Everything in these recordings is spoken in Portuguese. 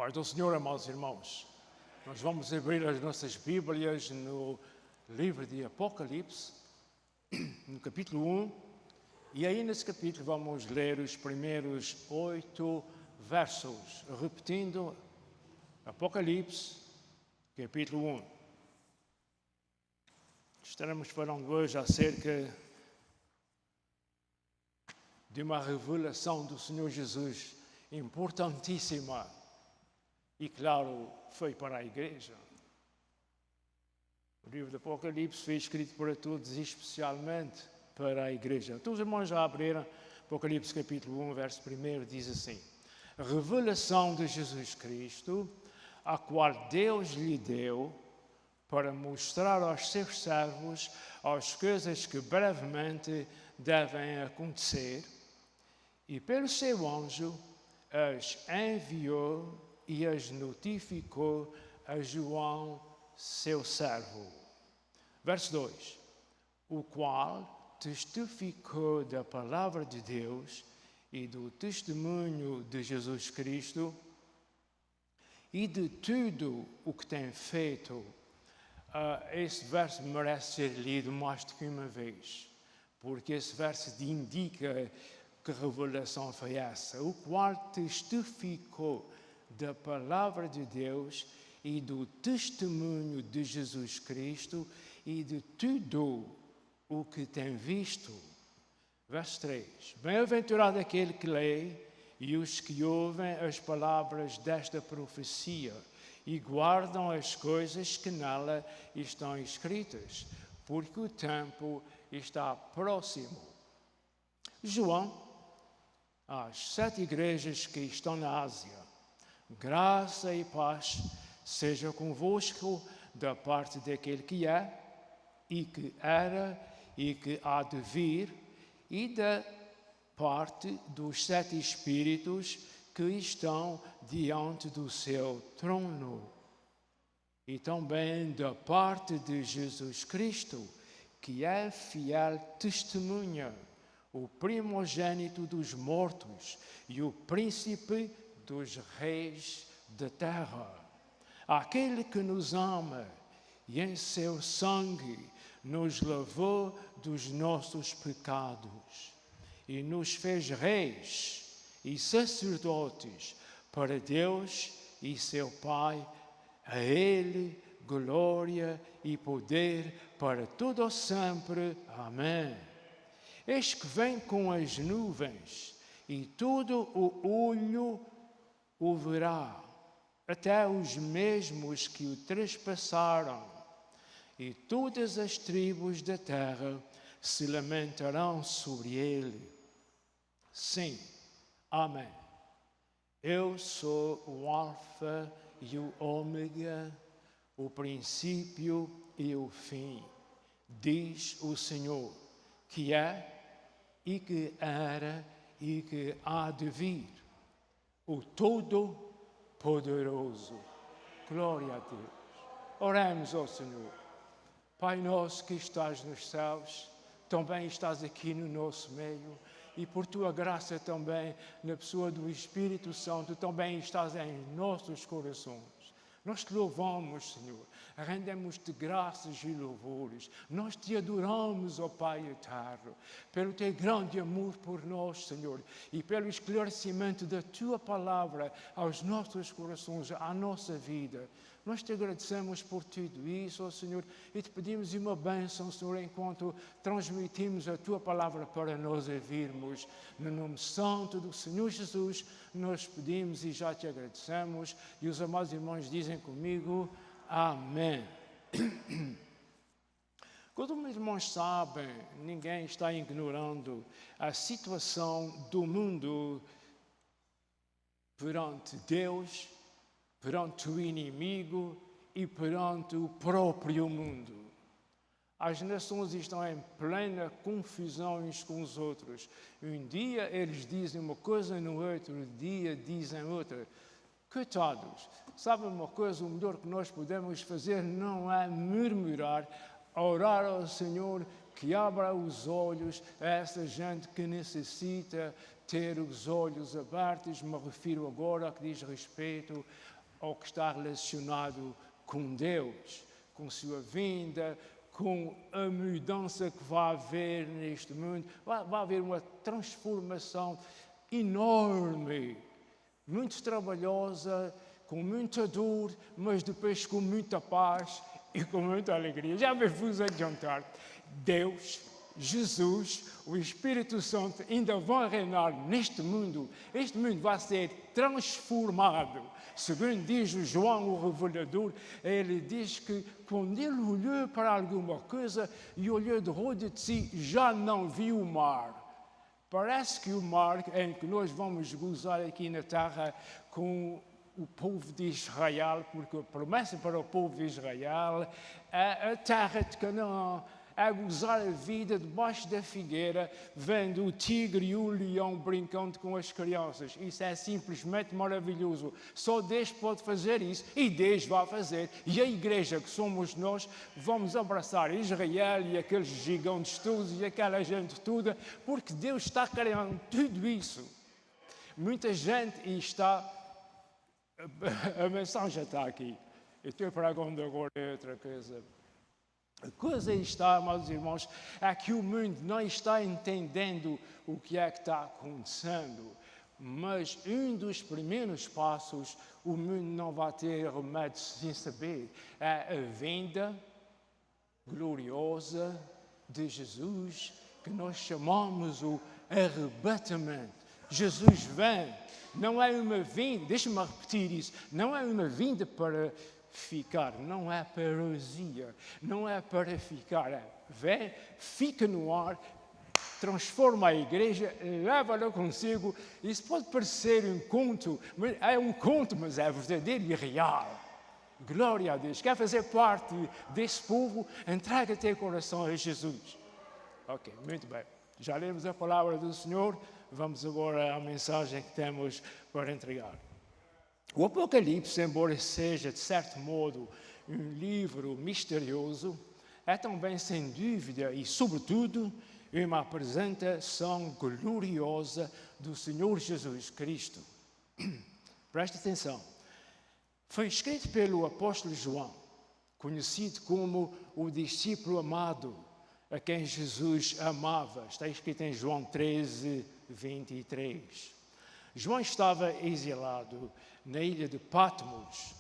Paz do Senhor, amados irmãos. Nós vamos abrir as nossas Bíblias no livro de Apocalipse, no capítulo 1, e aí nesse capítulo vamos ler os primeiros 8 versos, repetindo Apocalipse, capítulo 1. Estaremos falando hoje acerca de uma revelação do Senhor Jesus importantíssima e, claro, foi para a igreja. O livro do Apocalipse foi escrito para todos e especialmente para a igreja. Então os irmãos já abriram Apocalipse capítulo 1, verso 1, diz assim: a revelação de Jesus Cristo, a qual Deus lhe deu para mostrar aos seus servos as coisas que brevemente devem acontecer, e pelo seu anjo as enviou e as notificou a João, seu servo. Verso 2: o qual testificou da palavra de Deus e do testemunho de Jesus Cristo e de tudo o que tem feito. Esse verso merece ser lido mais do que uma vez, porque esse verso indica que revelação foi essa, o qual testificou da palavra de Deus e do testemunho de Jesus Cristo e de tudo o que tem visto. Verso 3: bem-aventurado aquele que lê e os que ouvem as palavras desta profecia e guardam as coisas que nela estão escritas, porque o tempo está próximo. João, às 7 igrejas que estão na Ásia, graça e paz seja convosco da parte daquele que é, e que era, e que há de vir, e da parte dos 7 Espíritos que estão diante do seu trono, e também da parte de Jesus Cristo, que é fiel testemunha, o primogênito dos mortos e o príncipe dos reis da terra, aquele que nos ama e em seu sangue nos lavou dos nossos pecados e nos fez reis e sacerdotes para Deus e seu Pai. A Ele glória e poder para todo o sempre. Amém. Eis que vem com as nuvens, e todo o olho o verá, até os mesmos que o trespassaram, e todas as tribos da terra se lamentarão sobre ele. Sim, amém. Eu sou o Alfa e o Ômega, o princípio e o fim, diz o Senhor, que é, e que era, e que há de vir, o Todo-Poderoso. Glória a Deus. Oremos ao Senhor. Pai nosso que estás nos céus, também estás aqui no nosso meio, e por tua graça também, na pessoa do Espírito Santo, também estás em nossos corações. Nós te louvamos, Senhor, rendemos-te graças e louvores. Nós te adoramos, ó Pai eterno, pelo teu grande amor por nós, Senhor, e pelo esclarecimento da tua palavra aos nossos corações, à nossa vida. Nós te agradecemos por tudo isso, ó Senhor, e te pedimos uma bênção, Senhor, enquanto transmitimos a tua palavra para nós ouvirmos. No nome santo do Senhor Jesus, nós pedimos e já te agradecemos. E os amados irmãos dizem comigo, amém. Como os irmãos sabem, ninguém está ignorando a situação do mundo perante Deus, perante o inimigo e perante o próprio mundo. As nações estão em plena confusão uns com os outros. Um dia eles dizem uma coisa, no outro dia dizem outra. Coitados, sabe uma coisa, o melhor que nós podemos fazer não é murmurar, orar ao Senhor que abra os olhos a essa gente que necessita ter os olhos abertos. Me refiro agora ao que diz respeito ao que está relacionado com Deus, com sua vinda, com a mudança que vai haver neste mundo. Vai haver uma transformação enorme, muito trabalhosa, com muita dor, mas depois com muita paz e com muita alegria. Já me vos adiantar, Deus, Jesus, o Espírito Santo ainda vão reinar neste mundo. Este mundo vai ser transformado. Segundo diz o João, o Revelador, ele diz que quando ele olhou para alguma coisa e olhou de roda de si, já não viu o mar. Parece que o mar em que nós vamos gozar aqui na terra com o povo de Israel, porque a promessa para o povo de Israel é a terra de Canaã, a gozar a vida debaixo da figueira, vendo o tigre e o leão brincando com as crianças. Isso é simplesmente maravilhoso. Só Deus pode fazer isso e Deus vai fazer. E a igreja que somos nós, vamos abraçar Israel e aqueles gigantes todos e aquela gente toda, porque Deus está querendo tudo isso. Muita gente está... A mensagem está aqui. Eu estou pregando agora outra coisa. A coisa está, meus irmãos, é que o mundo não está entendendo o que é que está acontecendo. Mas um dos primeiros passos, o mundo não vai ter remédio sem saber. É a vinda gloriosa de Jesus, que nós chamamos o arrebatamento. Jesus vem, não é uma vinda, deixa-me repetir isso, não é uma vinda para ficar, não é parousia, não é para ficar, vem, fica no ar, transforma a igreja, leva-la consigo. Isso pode parecer um conto, mas é verdadeiro e real. Glória a Deus. Quer fazer parte desse povo? Entrega teu coração a Jesus. Ok, muito bem. Já lemos a palavra do Senhor, vamos agora à mensagem que temos para entregar. O Apocalipse, embora seja, de certo modo, um livro misterioso, é também, sem dúvida e sobretudo, uma apresentação gloriosa do Senhor Jesus Cristo. Preste atenção. Foi escrito pelo apóstolo João, conhecido como o discípulo amado, a quem Jesus amava. Está escrito em João 13, 23. João estava exilado na ilha de Patmos.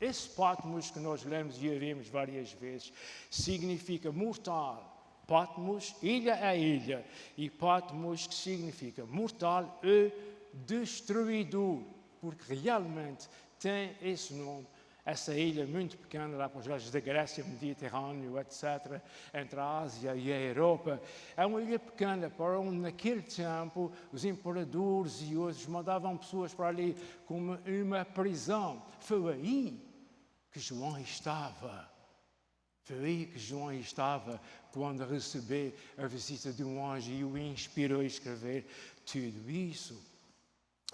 Esse Patmos que nós lemos e ouvimos várias vezes significa mortal. Patmos, ilha é ilha, e Patmos que significa mortal e destruidor, porque realmente tem esse nome. Essa ilha muito pequena, lá para os lados da Grécia, Mediterrâneo, etc., entre a Ásia e a Europa, é uma ilha pequena para onde, naquele tempo, os imperadores e outros mandavam pessoas para ali como uma prisão. Foi aí que João estava. Foi aí que João estava quando recebeu a visita de um anjo e o inspirou a escrever tudo isso.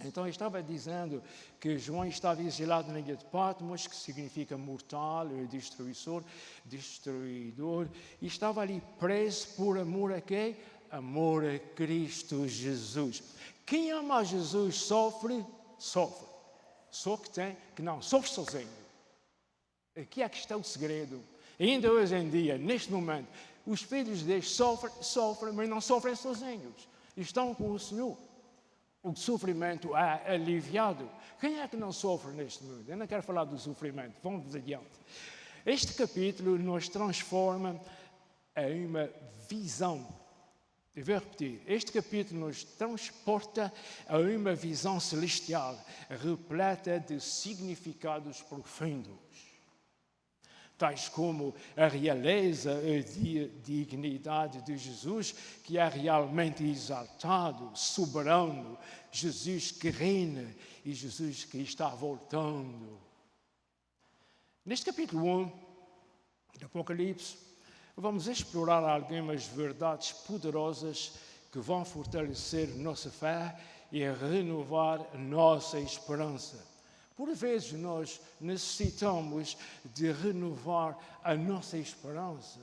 Então, eu estava dizendo que João estava exilado na ilha de Patmos, que significa mortal, destruidor, e estava ali preso por amor a quem? Amor a Cristo Jesus. Quem ama a Jesus sofre. Só que não sofre sozinho. Aqui é que está o segredo. Ainda hoje em dia, neste momento, os filhos de Deus sofrem, mas não sofrem sozinhos. Estão com o Senhor. O sofrimento é aliviado. Quem é que não sofre neste mundo? Eu não quero falar do sofrimento. Vamos adiante. Este capítulo nos transforma em uma visão. Eu vou repetir. Este capítulo nos transporta a uma visão celestial, repleta de significados profundos, tais como a realeza e a dignidade de Jesus, que é realmente exaltado, soberano, Jesus que reina e Jesus que está voltando. Neste capítulo 1 do Apocalipse, vamos explorar algumas verdades poderosas que vão fortalecer nossa fé e renovar nossa esperança. Por vezes nós necessitamos de renovar a nossa esperança,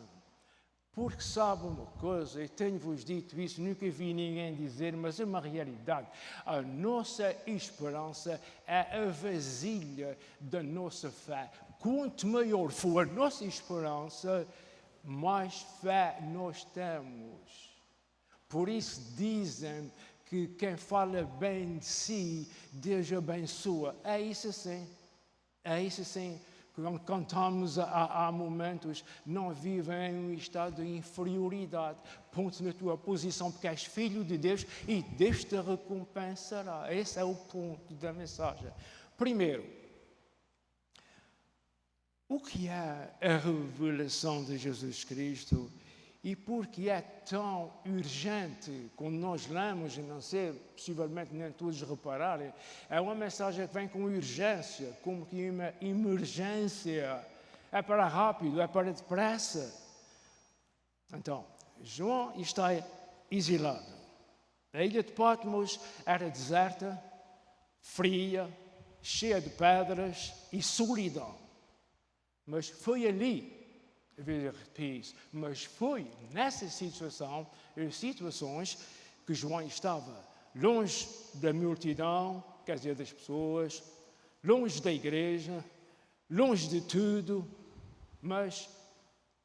Porque sabe uma coisa, e tenho-vos dito isso, nunca vi ninguém dizer, mas é uma realidade. A nossa esperança é a vasilha da nossa fé. Quanto maior for a nossa esperança, mais fé nós temos. Por isso dizem que quem fala bem de si, Deus abençoa. É isso assim. É isso assim. Quando cantamos, há momentos, não vivem em um estado de inferioridade. Ponto na tua posição, porque és filho de Deus e Deus te recompensará. Esse é o ponto da mensagem. Primeiro, o que é a revelação de Jesus Cristo e por que é tão urgente, quando nós lemos, e não sei, possivelmente nem todos repararem, é uma mensagem que vem com urgência, como que uma emergência. É para rápido, é para depressa. Então, João está exilado. A ilha de Patmos era deserta, fria, cheia de pedras e solidão. Mas foi ali, mas foi nessa situações que João estava longe da multidão, quer dizer, das pessoas, longe da igreja, longe de tudo, mas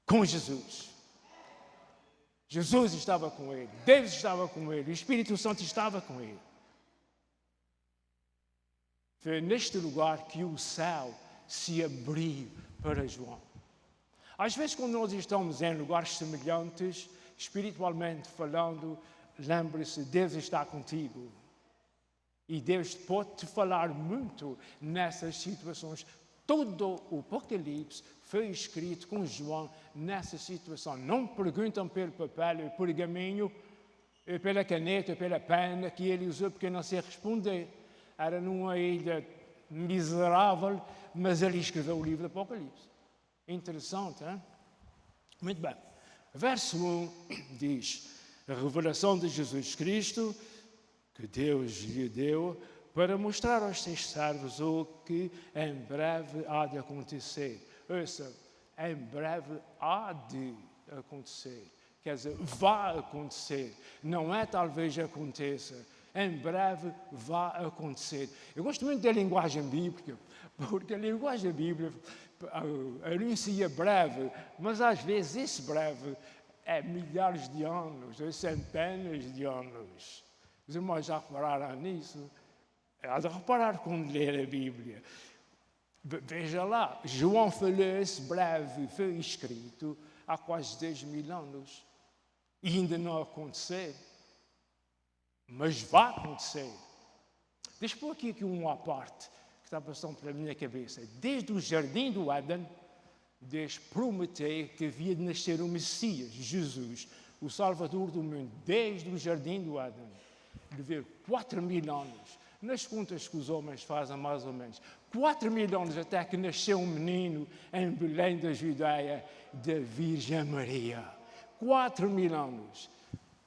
com Jesus. Jesus estava com ele, Deus estava com ele, o Espírito Santo estava com ele. Foi neste lugar que o céu se abriu para João. Às vezes, quando nós estamos em lugares semelhantes, espiritualmente falando, lembre-se, Deus está contigo. E Deus pode te falar muito nessas situações. Todo o Apocalipse foi escrito com João nessa situação. Não perguntam pelo papel, pelo pergaminho, pela caneta, pela pena que ele usou, porque não sei responder. Era numa ilha miserável, mas ele escreveu o livro do Apocalipse. Interessante, hein? Muito bem. Verso 1 diz: a revelação de Jesus Cristo, que Deus lhe deu, para mostrar aos seus servos o que em breve há de acontecer. Ouça, em breve há de acontecer. Quer dizer, vai acontecer. Não é talvez aconteça. Em breve vai acontecer. Eu gosto muito da linguagem bíblica, porque a linguagem bíblica anuncia breve, mas às vezes esse breve é milhares de anos, é centenas de anos. Os irmãos já repararam nisso? Há de reparar quando ler a Bíblia. Veja lá, João falou esse breve, foi escrito há quase 10.000 anos. E ainda não aconteceu. Mas vai acontecer. Deixa eu pôr aqui uma parte que está passando pela minha cabeça. Desde o jardim do Éden, Deus prometeu que havia de nascer o Messias, Jesus, o Salvador do mundo. Desde o jardim do Éden. Levou 4.000 anos. Nas contas que os homens fazem, mais ou menos. 4.000 anos até que nasceu um menino em Belém da Judeia, da Virgem Maria. 4.000 anos.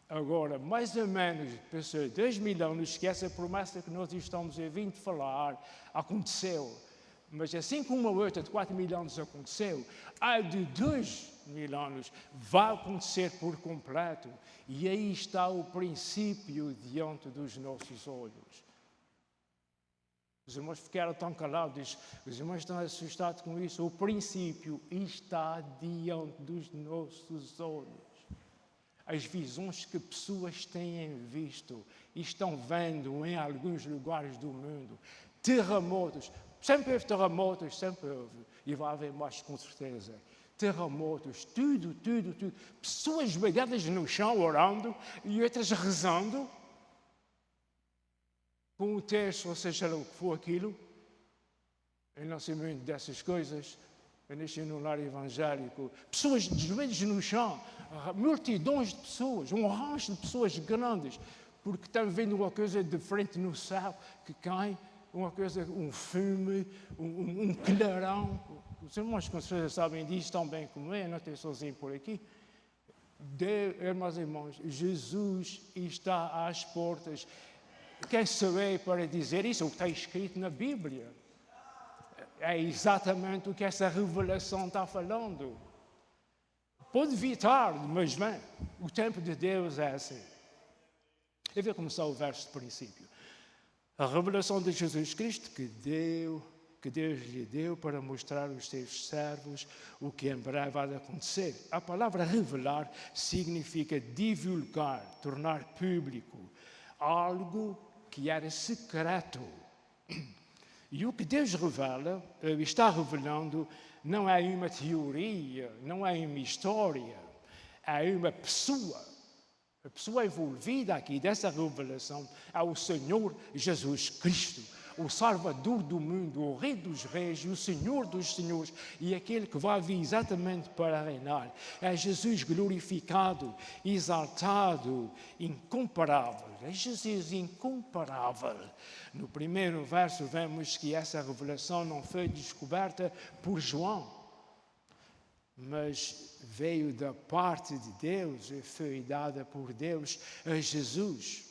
Agora, mais ou menos, pensou, 2.000 anos, que essa promessa que nós estamos a vir de falar aconteceu. Mas assim como a outra de 4.000 anos aconteceu, a de 2.000 anos vai acontecer por completo. E aí está o princípio diante dos nossos olhos. Os irmãos ficaram tão calados, os irmãos estão assustados com isso. O princípio está diante dos nossos olhos. As visões que pessoas têm visto e estão vendo em alguns lugares do mundo. Terremotos. Sempre houve terremotos, sempre houve. E vai haver mais, com certeza. Terremotos, tudo. Pessoas esmagadas no chão orando e outras rezando. Com o texto, ou seja o que for aquilo. Eu não sei muito dessas coisas. Eu nasci num lar evangélico. Pessoas de joelhos no chão. Multidões de pessoas. Um rancho de pessoas grandes. Porque estão vendo uma coisa diferente no céu que cai. Uma coisa, um fume, um clarão. Os irmãos com certeza sabem disso tão bem como eu. Não estou sozinho por aqui. Irmãos e irmãos, Jesus está às portas. Quem sou eu para dizer isso? O que está escrito na Bíblia. É exatamente o que essa revelação está falando. Pode vir tarde, mas vem. O tempo de Deus é assim. Eu vou começar o verso de princípio. A revelação de Jesus Cristo que Deus lhe deu para mostrar aos seus servos o que em breve há de acontecer. A palavra revelar significa divulgar, tornar público, algo que era secreto. E o que Deus revela, está revelando, não é uma teoria, não é uma história, é uma pessoa. A pessoa envolvida aqui dessa revelação é o Senhor Jesus Cristo, o Salvador do mundo, o Rei dos Reis, o Senhor dos Senhores e aquele que vai vir exatamente para reinar. É Jesus glorificado, exaltado, incomparável. É Jesus incomparável. No primeiro verso vemos que essa revelação não foi descoberta por João, mas veio da parte de Deus e foi dada por Deus a Jesus,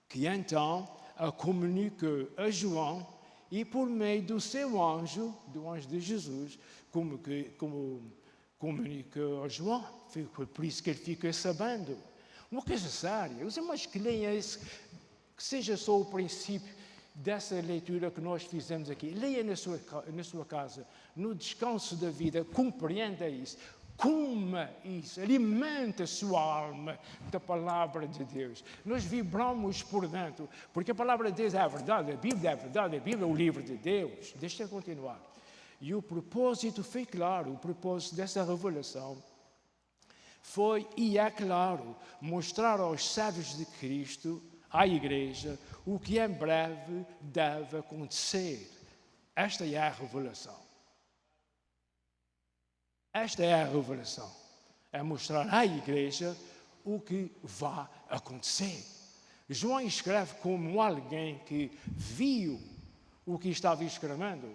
que então a comunicou a João e por meio do seu anjo, do anjo de Jesus, como comunicou a João. Foi por isso que ele ficou sabendo. Uma coisa séria. Os irmãos que leiam isso, que seja só o princípio dessa leitura que nós fizemos aqui. Leia na sua casa, no descanso da vida, compreenda isso. Coma isso, alimenta a sua alma da palavra de Deus. Nós vibramos por dentro, porque a palavra de Deus é a verdade, a Bíblia é a verdade, a Bíblia é o livro de Deus. Deixa eu continuar. E o propósito foi claro, o propósito dessa revelação foi, e é claro, mostrar aos servos de Cristo, à igreja, o que em breve deve acontecer. Esta é a revelação. Esta é a revelação. É mostrar à igreja o que vai acontecer. João escreve como alguém que viu o que estava escrevendo.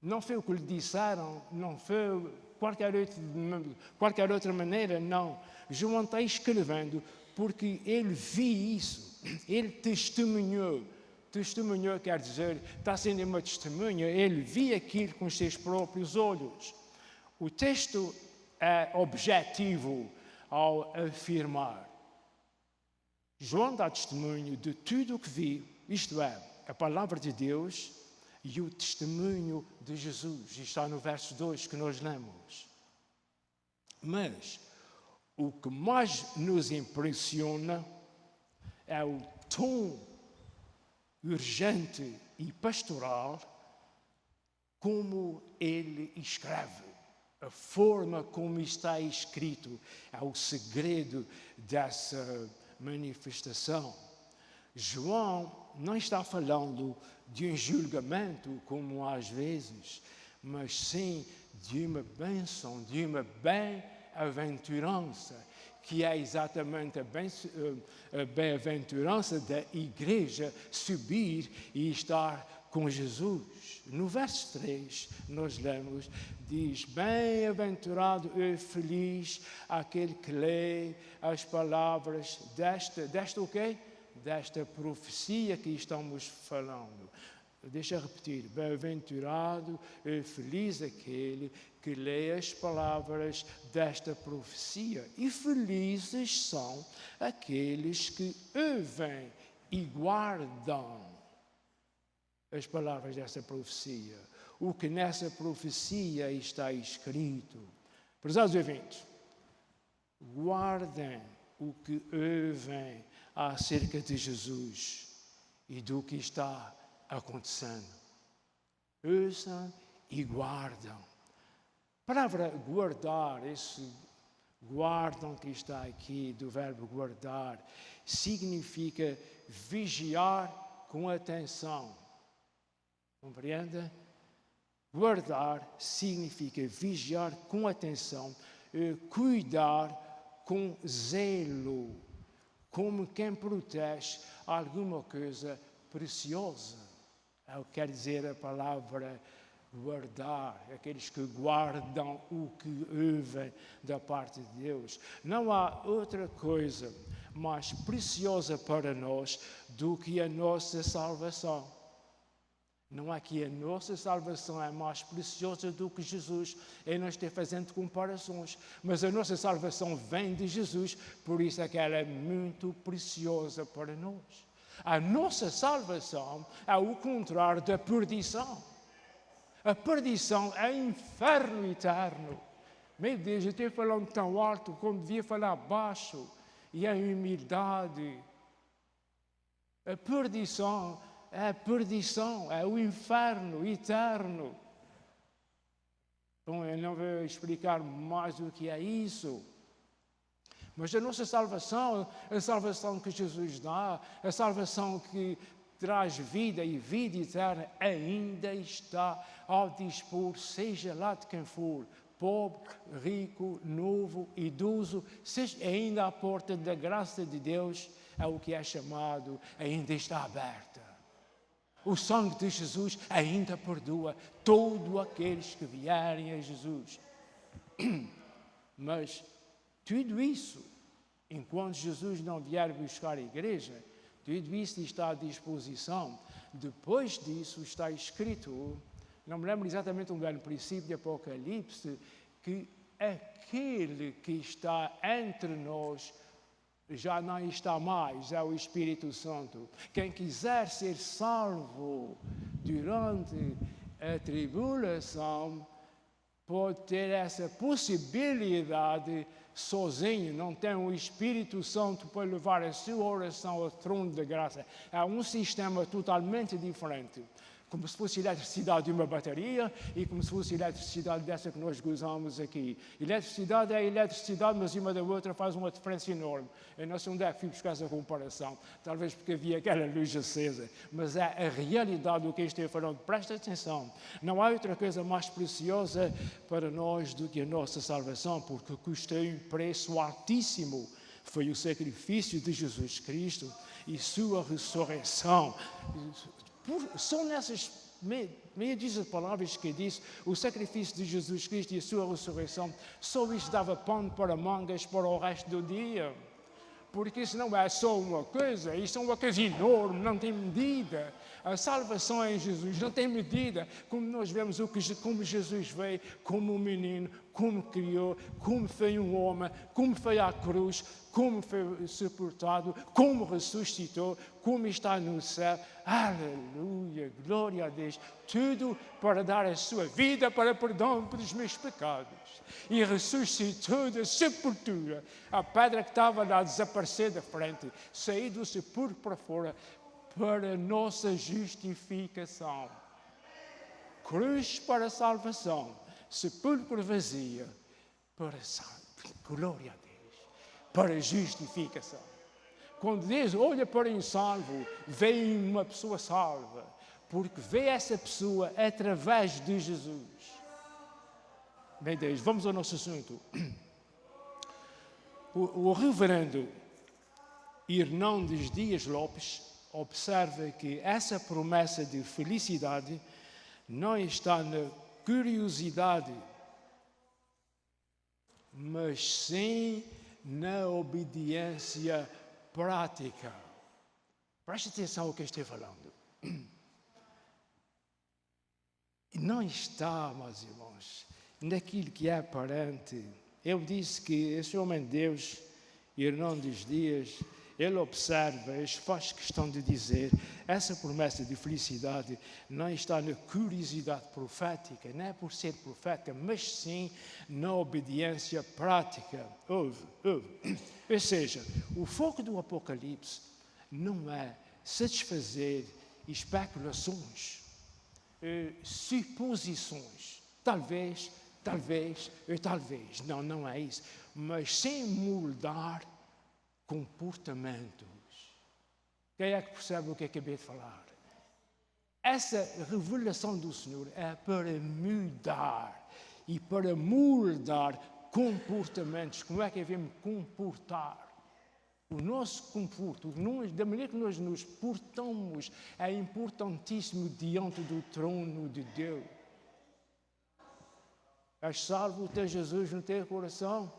Não foi o que lhe disseram, não foi qualquer outra maneira, não. João está escrevendo porque ele viu isso, ele testemunhou. Testemunhou quer dizer, está sendo uma testemunha, ele viu aquilo com os seus próprios olhos. O texto é objetivo ao afirmar. João dá testemunho de tudo o que viu, isto é, a palavra de Deus e o testemunho de Jesus. Isto está no verso 2 que nós lemos. Mas o que mais nos impressiona é o tom urgente e pastoral como ele escreve. A forma como está escrito é o segredo dessa manifestação. João não está falando de um julgamento, como às vezes, mas sim de uma bênção, de uma bem-aventurança, que é exatamente a bem-aventurança da igreja subir e estar com Jesus. No verso 3, nós lemos, diz, bem-aventurado e feliz aquele que lê as palavras desta o quê? Desta profecia que estamos falando. Deixa eu repetir, bem-aventurado e feliz aquele que lê as palavras desta profecia. E felizes são aqueles que ouvem e guardam as palavras dessa profecia. O que nessa profecia está escrito. Prezados ouvintes, guardem o que ouvem acerca de Jesus e do que está acontecendo. Ouçam e guardam. A palavra guardar, esse guardam que está aqui, do verbo guardar, significa vigiar com atenção. Compreende? Guardar significa vigiar com atenção, cuidar com zelo, como quem protege alguma coisa preciosa. É o que quer dizer a palavra guardar, aqueles que guardam o que ouvem da parte de Deus. Não há outra coisa mais preciosa para nós do que a nossa salvação. Não é que a nossa salvação é mais preciosa do que Jesus. Eu não estou fazendo comparações, mas a nossa salvação vem de Jesus, por isso é que ela é muito preciosa para nós. A nossa salvação é o contrário da perdição. A perdição é inferno eterno. Meu Deus, eu estou falando tão alto como devia falar baixo. E a humildade. A perdição, é o inferno eterno. Bom, eu não vou explicar mais do que é isso. Mas a nossa salvação, a salvação que Jesus dá, a salvação que traz vida e vida eterna, ainda está ao dispor, seja lá de quem for, pobre, rico, novo, idoso, seja ainda à porta da graça de Deus, é o que é chamado, ainda está aberta. O sangue de Jesus ainda perdoa todos aqueles que vierem a Jesus. Mas tudo isso, enquanto Jesus não vier buscar a igreja, tudo isso está à disposição. Depois disso está escrito, não me lembro exatamente onde é no princípio de Apocalipse, que aquele que está entre nós já não está mais, é o Espírito Santo. Quem quiser ser salvo durante a tribulação pode ter essa possibilidade sozinho, não tem o Espírito Santo para levar a sua oração ao trono da graça. É um sistema totalmente diferente. Como se fosse a eletricidade de uma bateria e como se fosse a eletricidade dessa que nós gozamos aqui. Eletricidade é eletricidade, mas uma da outra faz uma diferença enorme. Eu não sei onde é que fui buscar essa comparação, talvez porque havia aquela luz acesa, mas é a realidade do que eu estou falando. Presta atenção, não há outra coisa mais preciosa para nós do que a nossa salvação, porque custou um preço altíssimo. Foi o sacrifício de Jesus Cristo e sua ressurreição. São nessas meia dúzia de palavras que diz o sacrifício de Jesus Cristo e a sua ressurreição, só isso dava pão para mangas para o resto do dia. Porque isso não é só uma coisa, isso é uma coisa enorme, não tem medida. A salvação em Jesus não tem medida. Como nós vemos como Jesus veio, como um menino, como criou, como foi um homem, como foi à cruz, como foi sepultado, como ressuscitou, como está no céu. Aleluia, glória a Deus. Tudo para dar a sua vida para perdão pelos meus pecados. E ressuscitou da sepultura. A pedra que estava lá a desaparecer da frente, saiu do sepulcro para fora, para a nossa justificação. Cruz para a salvação, sepulcro vazio para a glória a Deus, para a justificação. Quando Deus olha para um salvo, vê uma pessoa salva, porque vê essa pessoa através de Jesus. Bem, Deus, vamos ao nosso assunto. O reverendo Hernandes Dias Lopes observa que essa promessa de felicidade não está na curiosidade, mas sim na obediência prática. Preste atenção ao que eu estou falando. Não está, meus irmãos, naquilo que é aparente. Eu disse que esse homem de Deus, Hernandes Dias, ele observa, ele faz questão de dizer, essa promessa de felicidade não está na curiosidade profética, não é por ser profeta, mas sim na obediência prática. Ou seja, o foco do Apocalipse não é satisfazer especulações, suposições, talvez. Não é isso. Mas sem moldar comportamentos. Quem é que percebe o que acabei de falar? Essa revelação do Senhor é para mudar e para moldar comportamentos. Como é que devemos comportar? O nosso comporto, da maneira que nós nos portamos, é importantíssimo diante do trono de Deus. És salvo, tens Jesus no teu coração?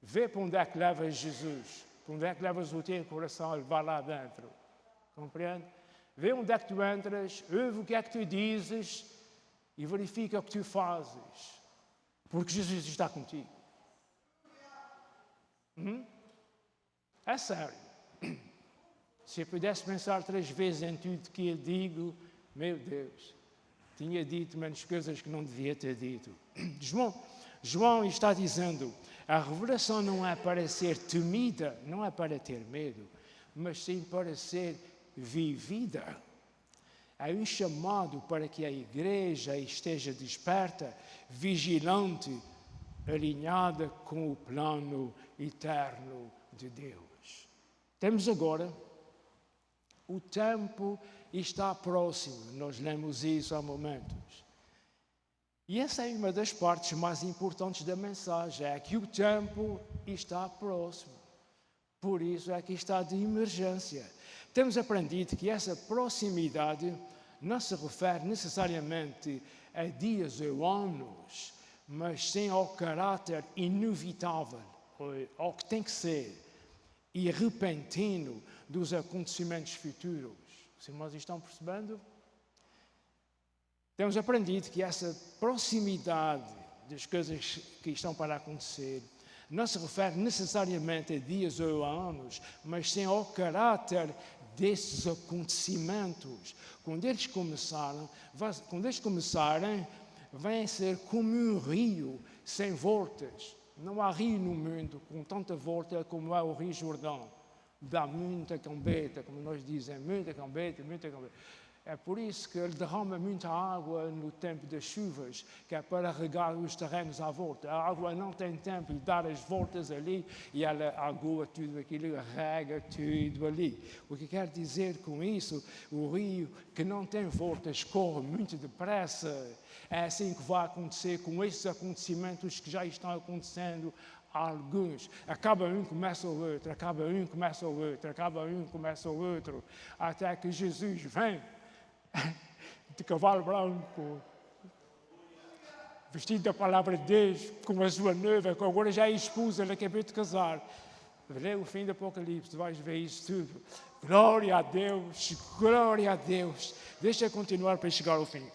Vê para onde é que levas Jesus. Para onde é que levas o teu coração? Ele vai lá dentro. Compreende? Vê onde é que tu entras, ouve o que é que tu dizes e verifica o que tu fazes. Porque Jesus está contigo. É sério. Se eu pudesse pensar 3 vezes em tudo que eu digo, meu Deus, tinha dito menos coisas que não devia ter dito. João está dizendo, a revelação não é para ser temida, não é para ter medo, mas sim para ser vivida. É um chamado para que a igreja esteja desperta, vigilante, alinhada com o plano eterno de Deus. Temos agora, o tempo está próximo, nós lemos isso há momentos. E essa é uma das partes mais importantes da mensagem, é que o tempo está próximo. Por isso é que está de emergência. Temos aprendido que essa proximidade não se refere necessariamente a dias ou anos, mas sim ao caráter inevitável, ao que tem que ser, e repentino dos acontecimentos futuros. Os irmãos estão percebendo? Temos aprendido que essa proximidade das coisas que estão para acontecer não se refere necessariamente a dias ou a anos, mas sim ao caráter desses acontecimentos. Quando eles começarem, vêm ser como um rio sem voltas. Não há rio no mundo com tanta volta como é o Rio Jordão. Dá muita cambeta, como nós dizemos, muita cambeta, muita cambeta. É por isso que ele derrama muita água no tempo das chuvas, que é para regar os terrenos à volta. A água não tem tempo de dar as voltas ali e ela agoa tudo aquilo, rega tudo ali. O que quer dizer com isso? O rio que não tem voltas corre muito depressa. É assim que vai acontecer com esses acontecimentos que já estão acontecendo. Alguns. Acaba um, começa o outro. Acaba um, começa o outro. Acaba um, começa o outro. Até que Jesus vem de cavalo branco, vestido da palavra de Deus, com a sua noiva, que agora já é esposa, ela acabou de casar. Lê o fim do Apocalipse, tu vais ver isso tudo. Glória a Deus, glória a Deus. Deixa eu continuar para chegar ao fim.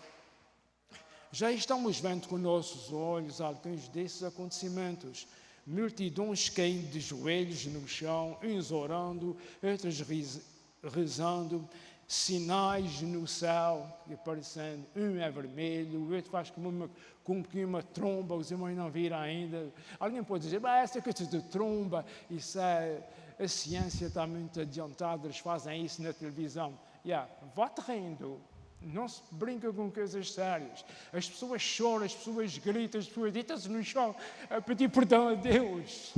Já estamos vendo com nossos olhos alguns desses acontecimentos. Multidões caindo de joelhos no chão, uns orando, outros rezando, sinais no céu aparecendo, um é vermelho, o outro faz como uma tromba, os irmãos não viram ainda. Alguém pode dizer, essa coisa de tromba, isso é, a ciência está muito adiantada, eles fazem isso na televisão. Vá-te rindo, não se brinca com coisas sérias. As pessoas choram, as pessoas gritam, as pessoas deitam-se no chão a pedir perdão a Deus.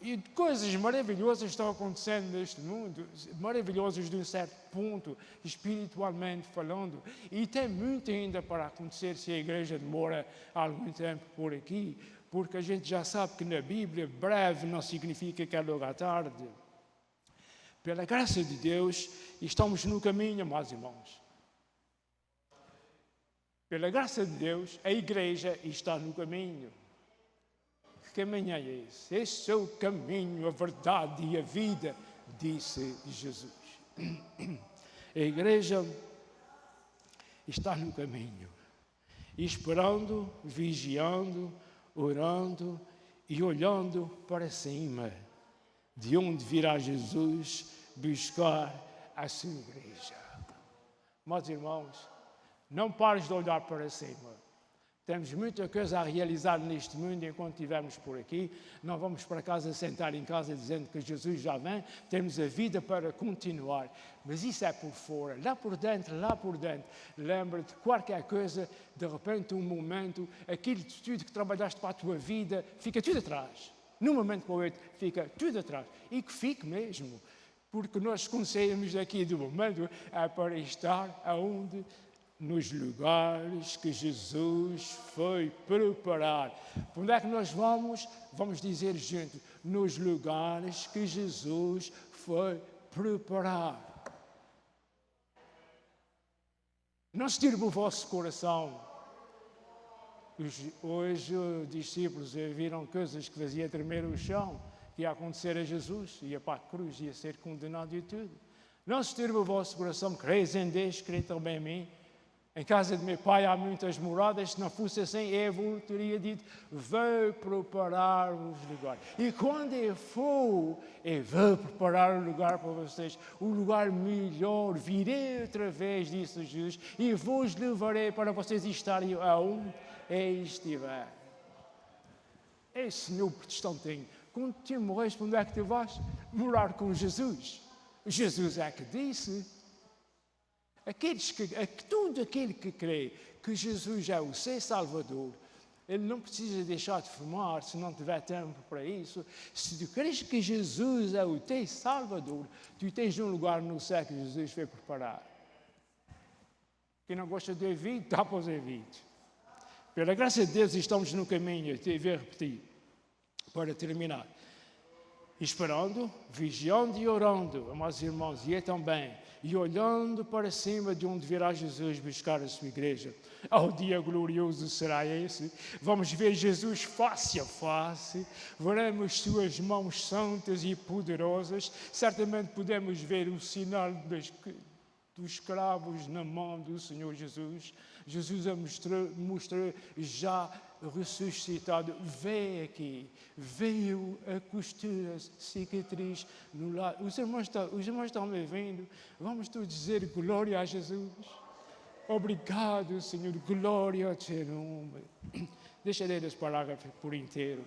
E coisas maravilhosas estão acontecendo neste mundo, maravilhosas de um certo ponto, espiritualmente falando, e tem muito ainda para acontecer se a igreja demora algum tempo por aqui, porque a gente já sabe que na Bíblia breve não significa que é logo à tarde. Pela graça de Deus, estamos no caminho, meus irmãos. Pela graça de Deus, a igreja está no caminho. Que caminho é esse? Esse é o caminho, a verdade e a vida, disse Jesus. A igreja está no caminho, esperando, vigiando, orando e olhando para cima, de onde virá Jesus buscar a sua igreja. Meus irmãos, não pares de olhar para cima. Temos muita coisa a realizar neste mundo enquanto estivermos por aqui. Não vamos para casa sentar em casa dizendo que Jesus já vem. Temos a vida para continuar. Mas isso é por fora. Lá por dentro. Lembra-te de qualquer coisa, de repente, um momento, aquilo tudo que trabalhaste para a tua vida, fica tudo atrás. Num momento para o outro, fica tudo atrás. E que fique mesmo. Porque nós conhecemos aqui do momento é para estar aonde? Nos lugares que Jesus foi preparar. Onde é que nós vamos? Vamos dizer junto, nos lugares que Jesus foi preparar. Não se turbe o vosso coração. Hoje os discípulos viram coisas que fazia tremer o chão, que ia acontecer a Jesus, ia para a cruz, ia ser condenado e tudo. Não se turbe o vosso coração, creis em Deus, creis também em mim. Em casa de meu pai há muitas moradas, se não fosse assim, eu vos teria dito, vou preparar-vos lugar. E quando eu for, eu vou preparar um lugar para vocês, um lugar melhor. Virei outra vez, disse Jesus, e vos levarei para vocês estarem aonde eu estiver. Ei, Senhor protestantinho, quando tu morres, para onde é que tu vais? Morar com Jesus. Jesus é que disse... Todo aquele que crê que Jesus é o seu Salvador, ele não precisa deixar de fumar se não tiver tempo para isso. Se tu crês que Jesus é o teu Salvador, tu tens um lugar no céu que Jesus foi preparar. Quem não gosta de ouvir, dá para os ouvidos. Pela graça de Deus, estamos no caminho, eu vou repetir, para terminar. Esperando, vigiando e orando, amados irmãos, e eu também, e olhando para cima de onde virá Jesus buscar a sua igreja. Ao dia glorioso será esse. Vamos ver Jesus face a face, veremos suas mãos santas e poderosas. Certamente podemos ver o sinal dos cravos na mão do Senhor Jesus. Jesus mostrou já ressuscitado. Vê aqui, veio a costura, cicatriz no lado. Os irmãos estão me vendo. Vamos todos dizer glória a Jesus. Obrigado, Senhor, glória ao teu nome. Deixa eu ler esse parágrafo por inteiro.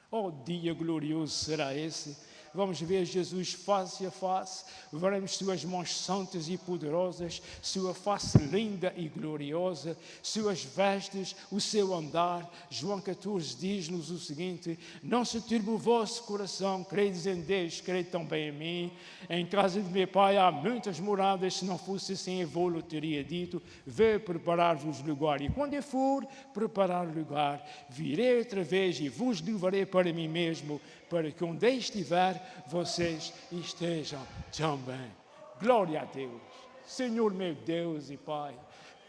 Oh, dia glorioso será esse. Vamos ver Jesus face a face, veremos suas mãos santas e poderosas, sua face linda e gloriosa, suas vestes, o seu andar. João 14 diz-nos o seguinte: não se turbe o vosso coração, credes em Deus, crede também em mim. Em casa de meu pai há muitas moradas, se não fosse assim eu vou-lhe teria dito, vou preparar-vos lugar. E quando eu for preparar lugar, virei outra vez e vos levarei para mim mesmo, para que onde eu estiver, vocês estejam também. Glória a Deus. Senhor meu Deus e Pai,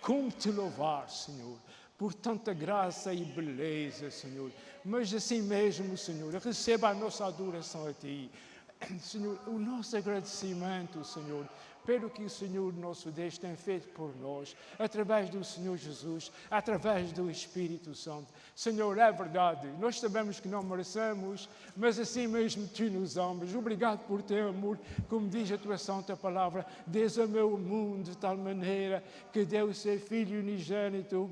como te louvar, Senhor, por tanta graça e beleza, Senhor. Mas assim mesmo, Senhor, receba a nossa adoração a Ti. Senhor, o nosso agradecimento, Senhor, pelo que o Senhor nosso Deus tem feito por nós, através do Senhor Jesus, através do Espírito Santo. Senhor, é verdade, nós sabemos que não merecemos, mas assim mesmo Tu nos amas. Obrigado por Teu amor, como diz a Tua Santa Palavra. Deus amou o mundo de tal maneira que deu o Seu Filho unigênito,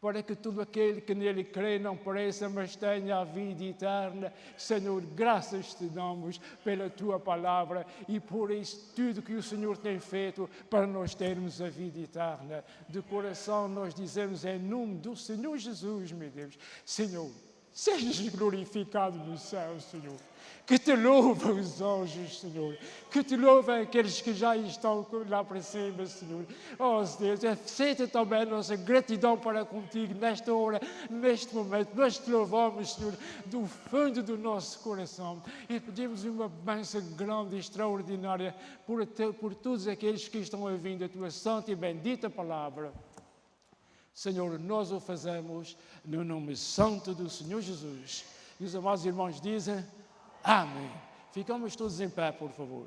para que todo aquele que nele crê não pereça, mas tenha a vida eterna. Senhor, graças te damos pela Tua palavra e por isso tudo que o Senhor tem feito para nós termos a vida eterna. De coração nós dizemos em nome do Senhor Jesus, meu Deus. Senhor, sejas glorificado no céu, Senhor. Que te louvem os anjos, Senhor. Que te louvem aqueles que já estão lá para cima, Senhor. Oh, Deus, aceita também a nossa gratidão para contigo nesta hora, neste momento. Nós te louvamos, Senhor, do fundo do nosso coração. E pedimos uma bênção grande e extraordinária por todos aqueles que estão ouvindo a Tua santa e bendita palavra. Senhor, nós o fazemos no nome santo do Senhor Jesus. E os amados irmãos dizem... Amém. Ficamos todos em pé, por favor.